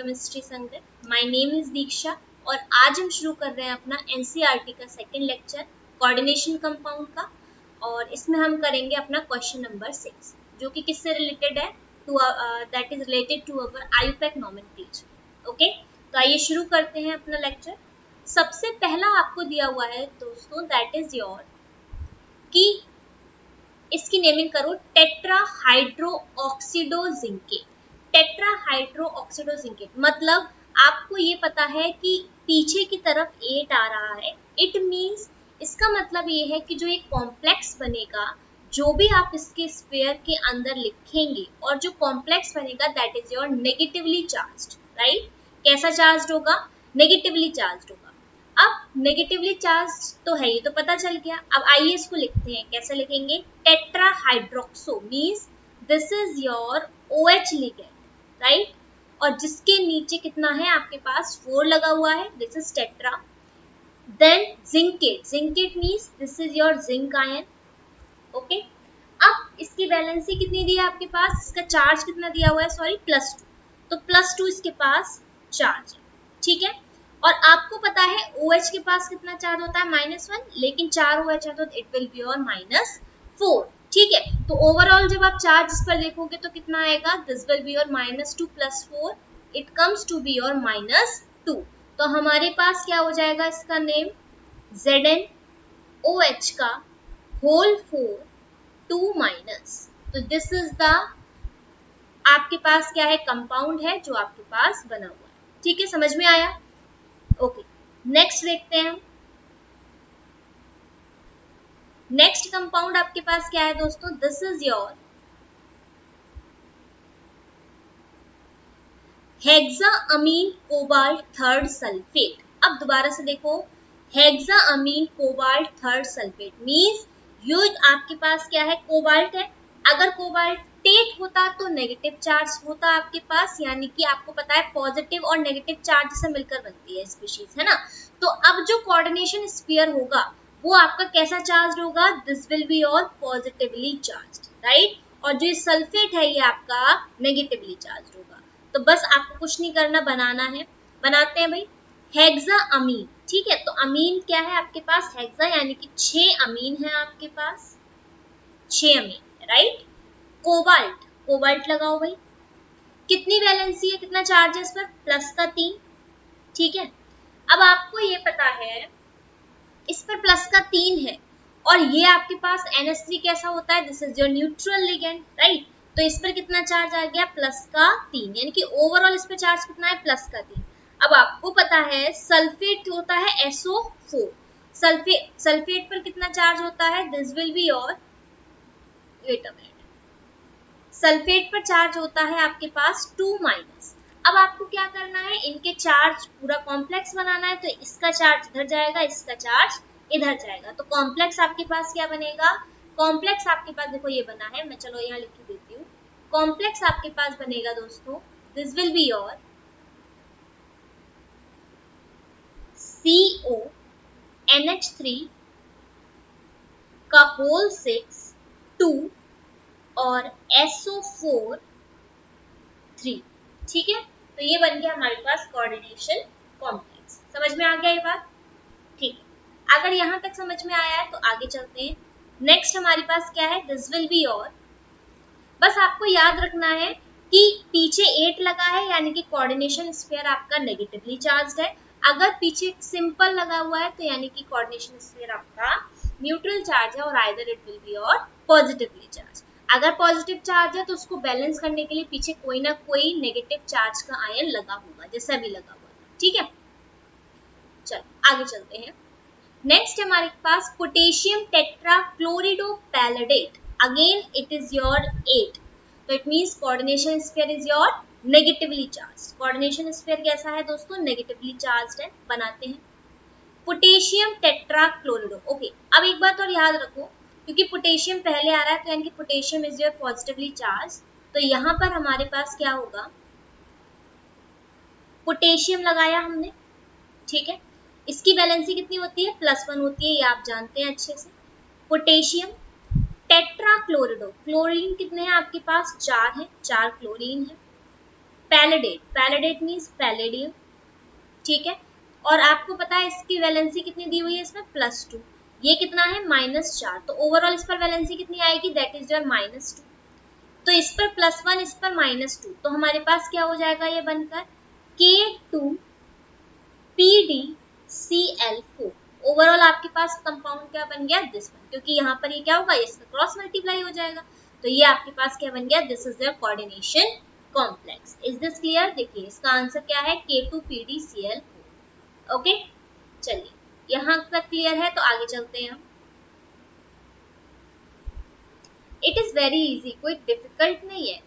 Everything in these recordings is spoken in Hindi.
केमिस्ट्री संगत। माय नेम इज दीक्षा और आज हम शुरू कर रहे हैं अपना एनसीईआरटी का सेकंड लेक्चर कोऑर्डिनेशन कंपाउंड का, और इसमें हम करेंगे अपना क्वेश्चन नंबर 6 जो कि किससे रिलेटेड है, to that is related to our IUPAC nomenclature. Okay, तो आइए शुरू करते हैं अपना लेक्चर। सबसे पहला आपको दिया हुआ है दोस्तों, दैट इज योर कि इसकी नेमिंग करो टेट्राहाइड्रोऑक्सीडोजिंकेट। टेट्राहाइड्रोऑक्सीडोजिंकेट मतलब आपको ये पता है कि पीछे की तरफ 8 आ रहा है। इट मींस इसका मतलब ये है कि जो एक कॉम्प्लेक्स बनेगा, जो भी आप इसके स्फीयर के अंदर लिखेंगे और जो कॉम्प्लेक्स बनेगा that is your negatively charged, right. कैसा चार्ज्ड होगा? नेगेटिवली चार्ज्ड होगा। अब नेगेटिवली चार्ज तो है, ये तो पता चल गया। अब आइए इसको लिखते हैं। कैसे लिखेंगे? Tetrahydroxo means this is your OH ligand, right. और जिसके नीचे कितना है आपके पास? 4 लगा हुआ है, this is tetra. Then zincate, zincate means this is your zinc ion. Okay, अब इसकी वैलेंसी कितनी दी है आपके पास? इसका चार्ज कितना दिया हुआ है? सॉरी, +2। तो +2 इसके पास चार्ज है, ठीक है। और आपको पता है OH के पास कितना चार्ज होता है? -1, लेकिन 4 OH है तो इट विल बी योर -4, ठीक है। तो ओवरऑल जब आप चार्ज इस पर देखोगे तो कितना आएगा? This will be your -2 + 4, it comes to be your -2। तो हमारे पास क्या हो जाएगा इसका नेम? ZnOH का होल 4 2-। तो दिस इज द आपके पास क्या है? कंपाउंड है जो आपके पास बना हुआ है, ठीक है। समझ में आया? ओके, नेक्स्ट देखते हैं हम। नेक्स्ट कंपाउंड आपके पास क्या है दोस्तों? This is your hexaammine cobalt third sulphate. अब दोबारा से देखो, hexaammine cobalt third sulphate means ये आपके पास क्या है? कोबाल्ट है। अगर कोबाल्टेट होता तो नेगेटिव चार्ज होता आपके पास, यानी कि आपको पता है पॉजिटिव और नेगेटिव चार्ज से मिलकर बनती है स्पीशीज, है ना। तो अब जो कोऑर्डिनेशन स्फीयर होगा वो आपका कैसा चार्ज होगा? This will be your positively charged, right. और जो सल्फेट है ये आपका नेगेटिवली चार्ज होगा। तो बस आपको कुछ नहीं करना, बनाना है। बनाते हैं भाई। हेक्साअमीन, ठीक है। तो अमीन क्या है आपके पास? हेक्सा, यानी कि 6 अमीन है आपके पास, 6 अमीन, राइट। कोबाल्ट, कोबाल्ट लगाओ भाई। कितनी वैलेंसी है, कितना चार्ज है इस पर? +3, ठीक है। अब आपको ये पता है इस पर +3 है और ये आपके पास NH3 कैसा होता है? This is your neutral ligand, right. तो इस पर कितना चार्ज आ गया? +3, यानी कि ओवरऑल इस पर चार्ज कितना है? +3। अब आपको पता है सल्फेट होता है SO4, सल्फेट पर कितना चार्ज होता है? This will be your, wait a minute, sulphate पर चार्ज होता है आपके पास 2-। अब आपको क्या करना है? इनके चार्ज पूरा कॉम्प्लेक्स बनाना है। तो इसका चार्ज इधर जाएगा, इसका चार्ज इधर जाएगा। तो कॉम्प्लेक्स आपके पास क्या बनेगा? कॉम्प्लेक्स आपके पास देखो ये बना है, मैं चलो यहाँ लिख देती हूँ। कॉम्प्लेक्स आपके पास बनेगा दोस्तों, this will be your CONH3 का होल 6 2 और SO4 3, ठीक है। तो ये बन गया हमारे पास कोऑर्डिनेशन कॉम्प्लेक्स। समझ में आ गया ये बात? ठीक है। अगर यहाँ तक समझ में आया है तो आगे चलते हैं। नेक्स्ट हमारे पास क्या है? दिस विल बी योर, बस आपको याद रखना है कि पीछे 8 लगा है, यानी कि कोऑर्डिनेशन स्फीयर आपका नेगेटिवली चार्ज्ड है। अगर पीछे सिंपल लगा हुआ है तो यानी कि कोऑर्डिनेशन स्फीयर आपका न्यूट्रल चार्ज है और either it will be your positively charge. अगर पॉजिटिव चार्ज है तो उसको बैलेंस करने के लिए पीछे कोई ना कोई नेगेटिव चार्ज का आयन लगा होगा, जैसा भी लगा हुआ था, ठीक है। चलो आगे चलते हैं। नेक्स्ट हमारे पास potassium tetrachloridopalladate, again it is your 8। तो it means coordination sphere is your negatively charge. Coordination sphere कैसा है दोस्तों? नेगेटिवली चार्ज्ड है। बनाते हैं पोटेशियम टेट्राक्लोरिडो। ओके, अब एक बात और याद रखो, क्योंकि पोटेशियम पहले आ रहा है तो यानी कि potassium is your positively charge. तो यहाँ पर हमारे पास क्या होगा? पोटेशियम लगाया हमने, ठीक है। इसकी वैलेंसी कितनी होती है? +1 होती है, ये आप जानते हैं अच्छे से। पोटेशियम टेट्राक्लोरिडो, क्लोरीन कितने हैं आपके पास? 4 है, 4 क्लोरीन है। पैलेडेट, पैलेडेट मीन्स पैलेडियम, ठीक है। और आपको पता है इसकी वैलेंसी कितनी दी हुई है इसमें, +2, ये कितना है -4, तो ओवरऑल इस पर वैलेंसी कितनी आएगी, दैट इज योर -2। तो इस पर +1, इस पर -2, तो हमारे पास क्या हो जाएगा ये बनकर K2PdCl4। ओवरऑल आपके पास कंपाउंड क्या बन गया, दिस वन, क्योंकि यहाँ पर ये क्या होगा, इसका क्रॉस मल्टीप्लाई हो जाएगा, तो ये आपके पास क्या बन गया, this is the coordination complex. Is this clear? देखिए इसका आंसर क्या है, K2PdCl4। ओके, चलिए यहाँ तक क्लियर है, तो आगे चलते हैं हम। इट इज वेरी इजी, कोई डिफिकल्ट नहीं है,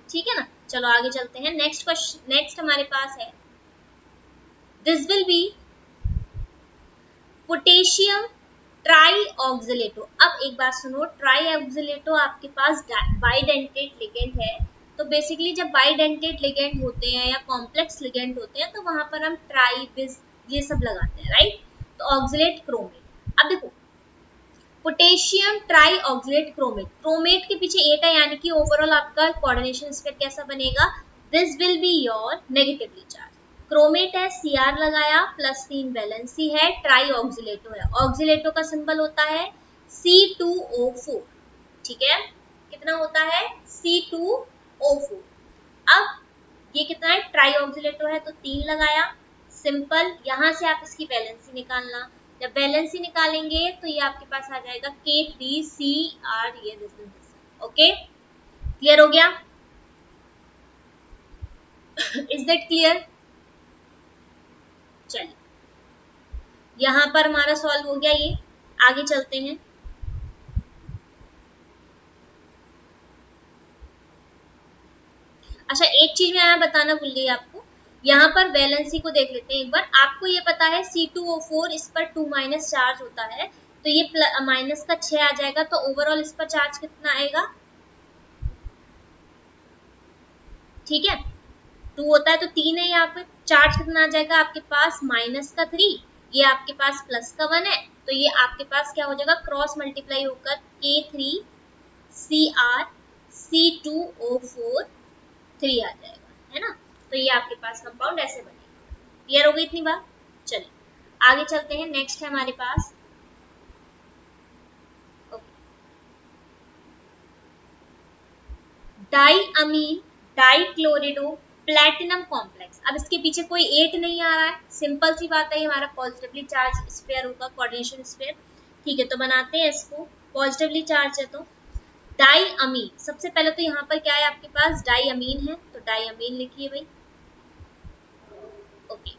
ठीक है ना। चलो आगे चलते हैं, नेक्स्ट क्वेश्चन, नेक्स्ट हमारे पास है, this will be potassium tri oxalato. अब एक बात सुनो, ट्राई ऑक्सिलेटो आपके पास बाइडेंटेट लिगेंड है, तो बेसिकली जब बाइडेंटेट लिगेंड होते हैं या कॉम्प्लेक्स लिगेंड होते हैं तो वहां पर हम ट्राई बिस ये सब लगाते हैं, राइट। तो ऑक्सिलेट क्रोमेट, अब देखो potassium try oxalate chromate, chromate के पीछे एट है, यानी कि ओवरऑल आपका कोऑर्डिनेशन स्टेप कैसा बनेगा, this will be your negatively charge. Chromate है, Cr लगाया, +3 वैलेंसी है, ट्राई ऑक्सिलेटो है, ऑक्सिलेटो का सिंबल होता है C2O4, ठीक है, कितना होता है, C2O4। अब ये कितना है, ट्राई ऑक्सिलेटो है, तो 3 लगाया, सिंपल, यहां से आप इसकी वैलेंसी निकालना, जब वैलेंसी निकालेंगे तो ये आपके पास आ जाएगा K3Cr, ये दिस। ओके, क्लियर हो गया? Is that clear? चलिए यहां पर हमारा सॉल्व हो गया ये, आगे चलते हैं। अच्छा एक चीज मैं यहाँ बताना भूल गई आपको, यहाँ पर वैलेंसी को देख लेते हैं एक बार। आपको ये पता है C2O4 इस पर 2- चार्ज होता है, तो ये माइनस का 6 आ जाएगा, तो ओवरऑल इस पर चार्ज कितना आएगा, ठीक है, 2 होता है तो 3 है, यहाँ पे चार्ज कितना आ जाएगा आपके पास, -3, ये आपके पास +1 है, तो ये आपके पास क्या हो जाएगा, क्रॉस मल्टीप्लाई होकर K3Cr C2O4 3 आ जाएगा, है ना। तो ये आपके पास कंपाउंड ऐसे बनेगा। क्लियर हो गई इतनी बात? चलिए आगे चलते हैं, नेक्स्ट है हमारे पास डाईअमीन डाईक्लोरिडो प्लैटिनम कॉम्प्लेक्स। अब इसके पीछे कोई 8 नहीं आ रहा है, सिंपल सी बात है, ये हमारा पॉजिटिवली चार्ज स्फीयर होगा, कोऑर्डिनेशन स्फीयर, ठीक है। तो बनाते हैं इसको, पॉजिटिवली चार्ज है तो डाईअमीन, सबसे पहले तो यहाँ पर क्या है आपके पास, डाईअमीन है, तो डाईअमीन लिखिए भाई, ओके,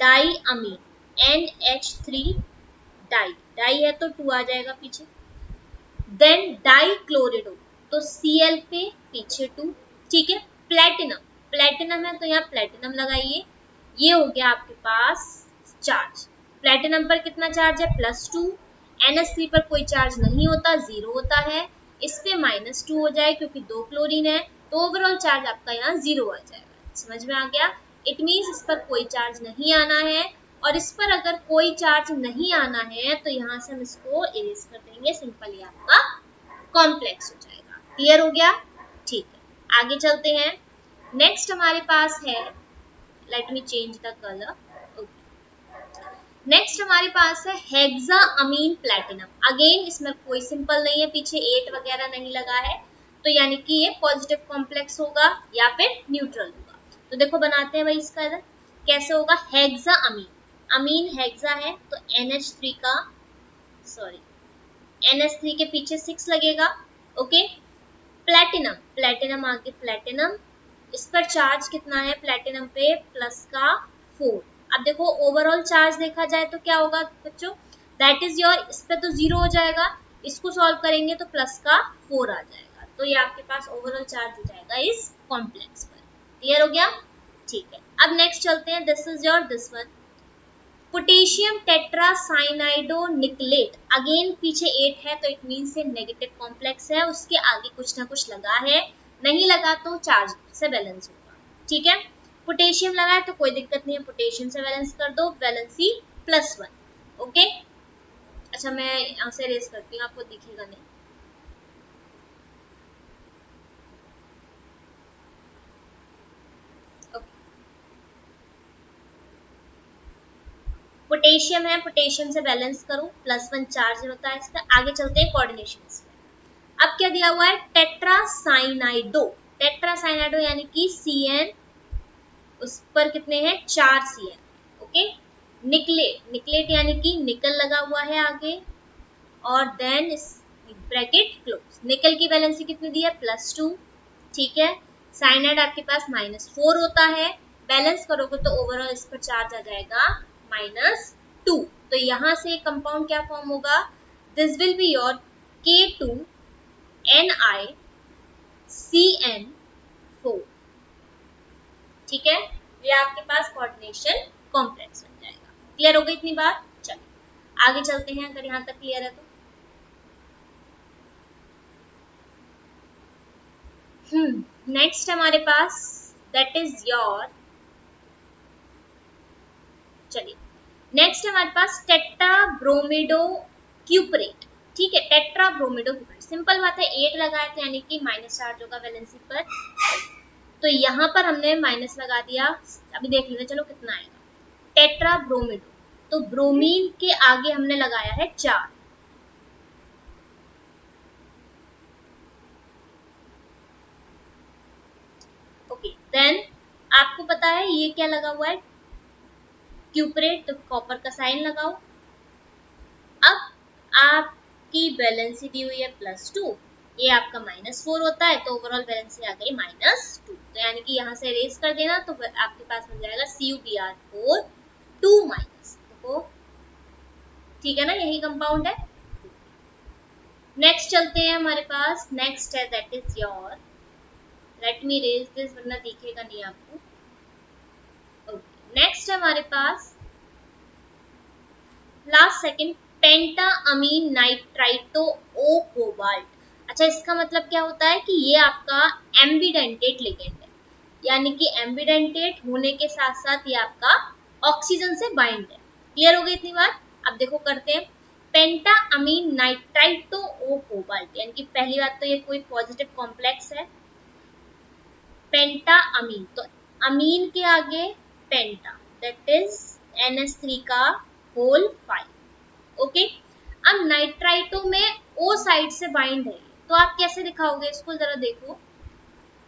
डाईअमीन NH3 डाई, डाई है तो 2 आ जाएगा पीछे, देन डाईक्लोरिडो, तो Cl पे पीछे 2, ठीक है। प्लेटिनम, प्लेटिनम है तो यहाँ प्लेटिनम लगाइए, ये हो गया आपके पास चार्ज, प्लेटिनम पर कितना चार्ज है, +2, NH3 पर कोई चार्ज नहीं होता, 0 होता है, इस पे -2 हो जाए क्योंकि 2 क्लोरीन है, तो ओवरऑल चार्ज आपका यहाँ 0 आ जाएगा। समझ में आ गया? इट मीन्स इस पर कोई चार्ज नहीं आना है, और इस पर अगर कोई चार्ज नहीं आना है तो यहाँ से हम इसको इरेज कर देंगे, सिंपली आपका कॉम्प्लेक्स हो जाएगा। क्लियर हो गया? ठीक है, आगे चलते हैं, नेक्स्ट हमारे पास है, let me change the colour, next हमारे पास है हेक्सा अमीन प्लैटिनम। अगेन इसमें कोई सिंपल नहीं है, पीछे 8 वगैरह नहीं लगा है, तो यानी कि ये पॉजिटिव कॉम्प्लेक्स होगा या फिर न्यूट्रल होगा। तो देखो बनाते हैं भाई इसका, इधर कैसे होगा, हेक्सा अमीन, अमीन हेक्सा है तो NH3 का, सॉरी NH3 के पीछे 6 लगेगा, ओके। प्लैटिनम, प्लैटिनम आगे प्लैटिनम, इस पर चार्ज कितना है प्लैटिनम पे, प्लस का 4। अब देखो ओवरऑल चार्ज देखा जाए तो क्या होगा बच्चों, दैट इज योर, इस पे तो 0 हो जाएगा, इसको सॉल्व करेंगे तो प्लस का 4 आ जाएगा, तो ये आपके पास ओवरऑल चार्ज हो जाएगा इस कॉम्प्लेक्स पर। क्लियर हो गया? ठीक है, अब नेक्स्ट चलते हैं, this is your this one, potassium tetracyanido nickelate. Again पीछे 8 है तो इट मीन्स ये नेगेटिव कॉम्प्लेक्स है, उसके आगे कुछ ना कुछ लगा है, नहीं लगा तो चार्ज से बैलेंस होगा, ठीक है। पोटेशियम लगा है तो कोई दिक्कत नहीं है, पोटेशियम से बैलेंस कर दो, वैलेंसी +1, ओके। अच्छा मैं यहाँ से रेस करती हूँ, आपको दिखेगा नहीं, पोटेशियम है, पोटेशियम से बैलेंस करो, +1 चार्ज होता है इसका। आगे चलते हैं कोऑर्डिनेशन। अब क्या दिया हुआ है, टेट्रासाइनाइडो। टेट्रासाइनाइडो यानी कि CN, उस पर कितने हैं, 4 CN। ओके, निकलेट, निकलेट यानी कि निकल लगा हुआ है आगे, और देन ब्रैकेट क्लोज। निकल की वैलेंसी कितनी दी है, +2। ठीक है, साइनाइड आपके पास -4 होता है, बैलेंस करोगे तो ओवरऑल इस पर चार्ज आ जाएगा -2। तो यहां से कंपाउंड क्या फॉर्म होगा, this will be your K2NiCN4। ठीक है, ये आपके पास कोऑर्डिनेशन कॉम्प्लेक्स बन जाएगा। क्लियर हो गई इतनी बात, चलिए आगे चलते हैं, अगर यहां तक क्लियर है तो। नेक्स्ट हमारे पास दैट इज योर, चलिए नेक्स्ट हमारे पास टेट्राब्रोमिडो क्यूपरेट। ठीक है, टेट्राब्रोमिडो क्यूपरेट, सिंपल बात है, 8 लगाए थे यानी कि माइनस चार्ज होगा वैलेंसी पर, तो यहां पर हमने माइनस लगा दिया। अभी देख लेते चलो कितना आएगा, टेट्राब्रोमिडो, तो ब्रोमीन के आगे हमने लगाया है 4। ओके, देन आपको पता है ये क्या लगा हुआ है, क्यूपरेट, तो कॉपर का साइन लगाओ। अब आपकी बैलेंसी दी हुई है +2, ये आपका -4 होता है, तो ओवरऑल बैलेंसी आ गई -2। तो यानी कि यहाँ से इरेज कर देना, तो आपके पास मिल जाएगा CuBr4 2-। तो ठीक है ना, यही कंपाउंड है। नेक्स्ट चलते हैं हमारे पास, नेक्स्ट है that is your, let me erase this वरना दिखेगा नहीं आपको। ओके, नेक्स्ट है हमारे पास लास्ट सेकंड, पेंटा अमीन नाइट्राइटो ओ कोबाल्ट। अच्छा, इसका मतलब क्या होता है कि ये आपका एम्बिडेंटेट लिगेंड है, यानी कि एम्बिडेंटेट होने के साथ साथ ये आपका ऑक्सीजन से बाइंड है। क्लियर हो गई इतनी बात। अब देखो करते हैं, पेंटा अमीन नाइट्राइटो ओ कोबाल्ट, यानी कि पहली बात तो ये कोई पॉजिटिव कॉम्प्लेक्स है, पेंटा अमीन, तो अमीन के आगे पेंटा, दैट इज NH3 का होल 5। ओके, अब नाइट्राइटो में ओ साइड से बाइंड है, तो आप कैसे दिखाओगे इसको, जरा देखो।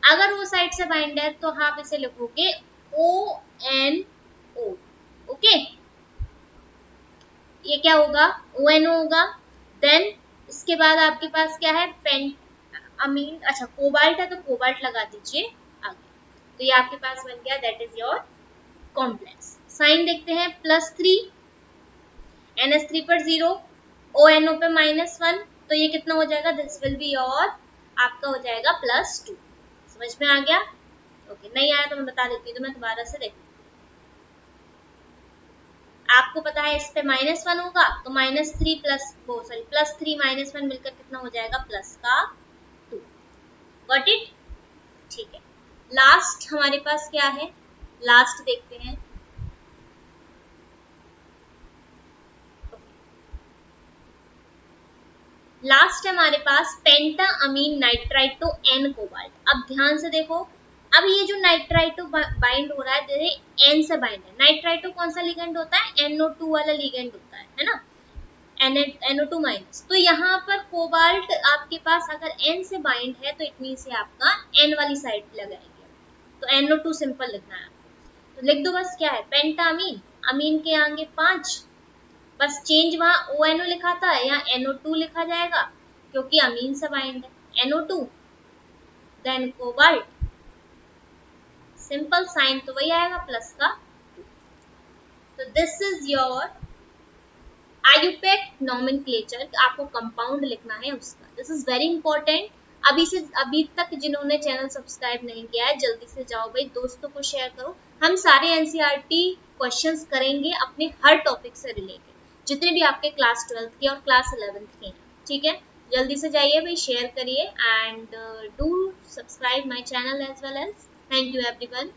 अगर ओ साइड से बाइंड है तो आप इसे लिखोगे ONO। ओके, ये क्या होगा, ONO होगा। देन इसके बाद आपके पास क्या है, पेंट अमीन, अच्छा कोबाल्ट है तो कोबाल्ट लगा दीजिए आगे, तो ये आपके पास बन गया, that is your complex. Sign देखते हैं, +3, NH3 पर 0, ONO पे -1, तो ये कितना हो जाएगा, दिस विल बी योर, आपका हो जाएगा +2। समझ में आ गया। ओके, नहीं आया तो मैं बता देती हूँ, तो मैं दोबारा से देखती हूँ। आपको पता है इस पे -1 होगा, तो -3 प्लस वो सॉरी +3 -1 मिलकर कितना हो जाएगा, प्लस का 2। गॉट इट, ठीक है। लास्ट हमारे पास क्या है, लास्ट देखते हैं। लास्ट है हमारे पास पेंटा अमीन नाइट्राइटो N कोबाल्ट। अब ध्यान से देखो, अब ये जो नाइट्राइटो बाइंड हो रहा है, जैसे N से बाइंड है, नाइट्राइटो कौन सा लिगेंड होता है, NO2 वाला लिगेंड होता है ना, NO2-। तो यहाँ पर कोबाल्ट आपके पास अगर N से बाइंड है तो इट मीन से आपका N वाली साइड लगाएंगे, तो NO2 सिंपल लिखना है, तो लिख दो बस, क्या है, पेंटा अमीन, अमीन के आगे 5, बस चेंज वहां ONO लिखा था, यहाँ NO2 लिखा जाएगा, क्योंकि अमीन से बाइंड है, NO2 then cobalt, simple sign तो वही आएगा, प्लस का 2। तो this is your IUPAC nomenclature, आपको कंपाउंड लिखना है उसका, दिस इज वेरी इंपॉर्टेंट। अभी तक जिन्होंने चैनल सब्सक्राइब नहीं किया है, जल्दी से जाओ भाई, दोस्तों को शेयर करो। हम सारे NCERT क्वेश्चंस करेंगे अपने हर टॉपिक से रिलेटेड, जितने भी आपके क्लास 12th के और क्लास 11th के हैं। ठीक है, जल्दी से जाइए भाई, शेयर करिए, and do subscribe my channel as well as. Thank you everyone.